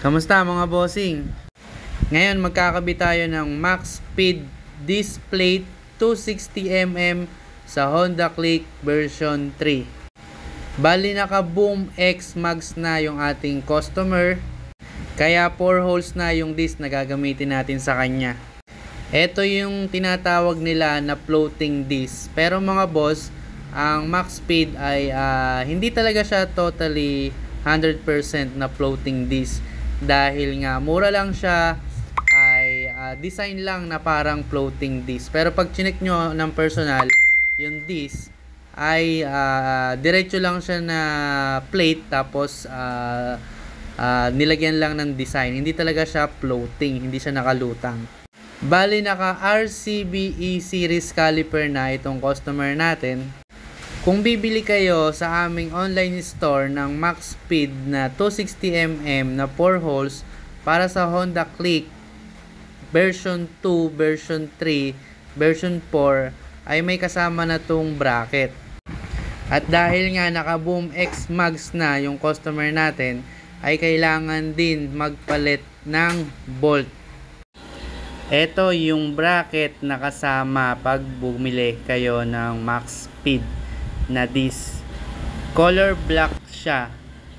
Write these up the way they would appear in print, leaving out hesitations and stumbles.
Kamusta mga bossing? Ngayon magkakabit tayo ng max speed display 260mm sa Honda Click version 3. Bali naka Boom X Max na yung ating customer, kaya 4 holes na yung disc na gagamitin natin sa kanya. Ito yung tinatawag nila na floating disc. Pero mga boss, ang max speed ay hindi talaga siya totally 100% na floating disc. Dahil nga mura lang siya, ay design lang na parang floating disc. Pero pag chinek nyo ng personal, yung disc ay diretso lang siya na plate, tapos nilagyan lang ng design. Hindi talaga siya floating, hindi siya nakalutang. Bali naka RCBE series caliper na itong customer natin. Kung bibili kayo sa aming online store ng max speed na 260mm na 4 holes para sa Honda Click version 2, version 3, version 4 ay may kasama na tong bracket. At dahil nga naka Boom X Max na yung customer natin, ay kailangan din magpalit ng bolt. Ito yung bracket na kasama pag bumili kayo ng max speed na disc. Color black siya.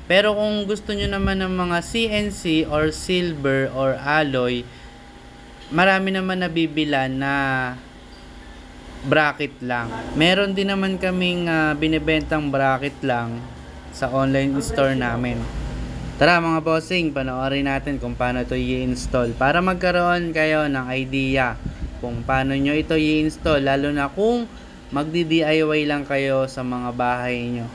Pero kung gusto nyo naman ng mga CNC or silver or alloy, marami naman nabibila na bracket lang. Meron din naman kaming binibentang bracket lang sa online store namin. Tara mga bossing, panoorin natin kung paano ito i-install para magkaroon kayo ng idea kung paano nyo ito i-install, lalo na kung magdi-DIY lang kayo sa mga bahay nyo.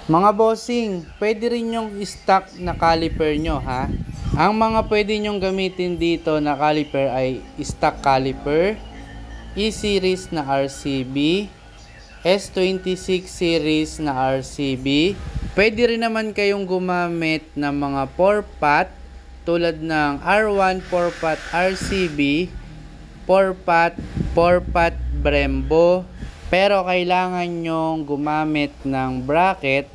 Mga bossing, pwede rin yung stock na caliper nyo ha. Ang mga pwede nyong gamitin dito na caliper ay stock caliper, E-series na RCB, S26 series na RCB. Pwede rin naman kayong gumamit ng mga 4-pot tulad ng R1 4-pot RCB, 4-pot Brembo. Pero kailangan nyong gumamit ng bracket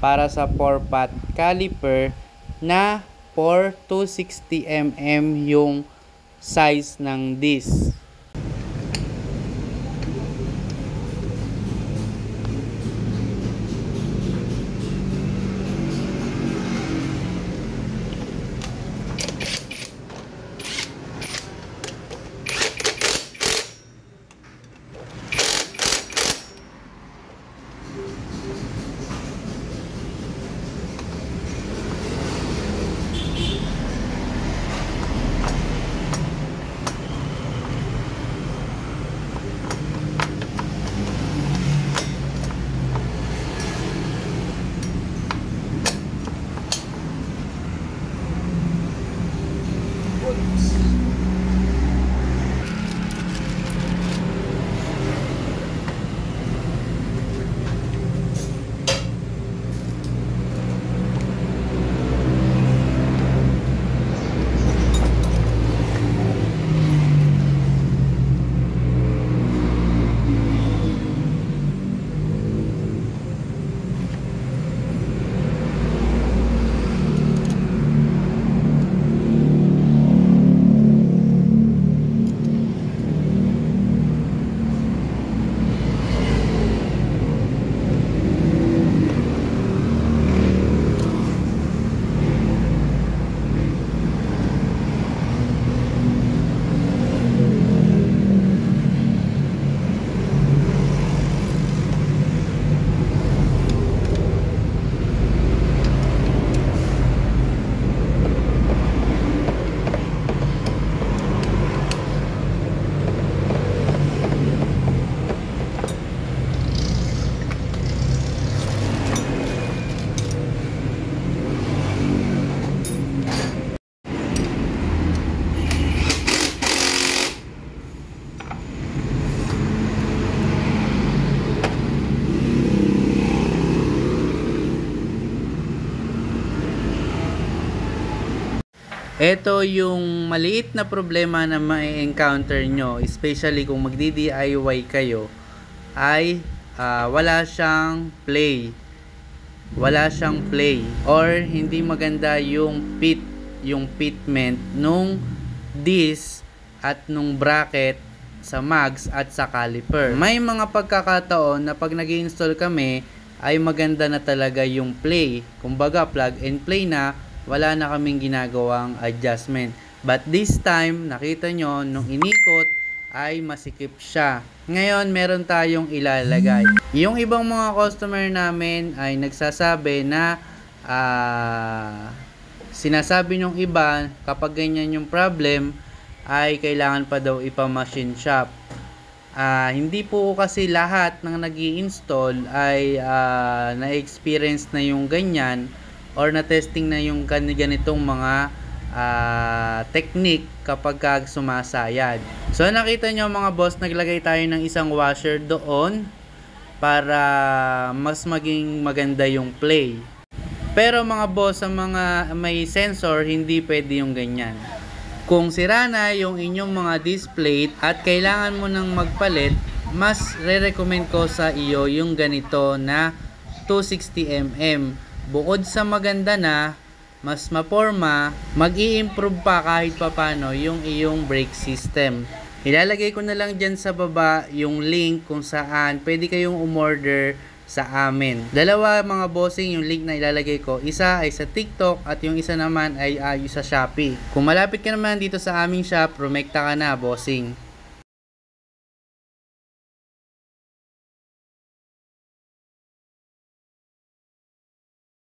para sa 4-pot caliper na 260 mm yung size ng disc. Ito yung maliit na problema na ma-encounter nyo, especially kung magdi-DIY kayo, ay wala siyang play. Wala siyang play or hindi maganda yung pitment nung disc at nung bracket sa mags at sa caliper. May mga pagkakataon na pag nag-install kami ay maganda na talaga yung play. Kumbaga plug and play na, wala na kaming ginagawang adjustment. But this time, nakita nyo, nung inikot, ay masikip siya. Ngayon, meron tayong ilalagay. Yung ibang mga customer namin ay nagsasabi na sinasabi nyung iba, kapag ganyan yung problem, ay kailangan pa daw ipa-machine shop. Hindi po kasi lahat ng nag-i-install ay na-experience na yung ganyan or na-testing na yung ganitong mga technique kapag sumasayad. So nakita nyo mga boss, naglagay tayo ng isang washer doon para mas maging maganda yung play. Pero mga boss, sa mga may sensor, hindi pwede yung ganyan. Kung sira na yung inyong mga display at kailangan mo nang magpalit, mas re-recommend ko sa iyo yung ganito na 260 mm. Bukod sa maganda na, mas maporma, mag-i-improve pa kahit papano yung iyong brake system. Ilalagay ko na lang dyan sa baba yung link kung saan pwede kayong umorder sa amin. Dalawa mga bossing yung link na ilalagay ko. Isa ay sa TikTok at yung isa naman ay sa Shopee. Kung malapit ka naman dito sa aming shop, rumekta ka na bossing.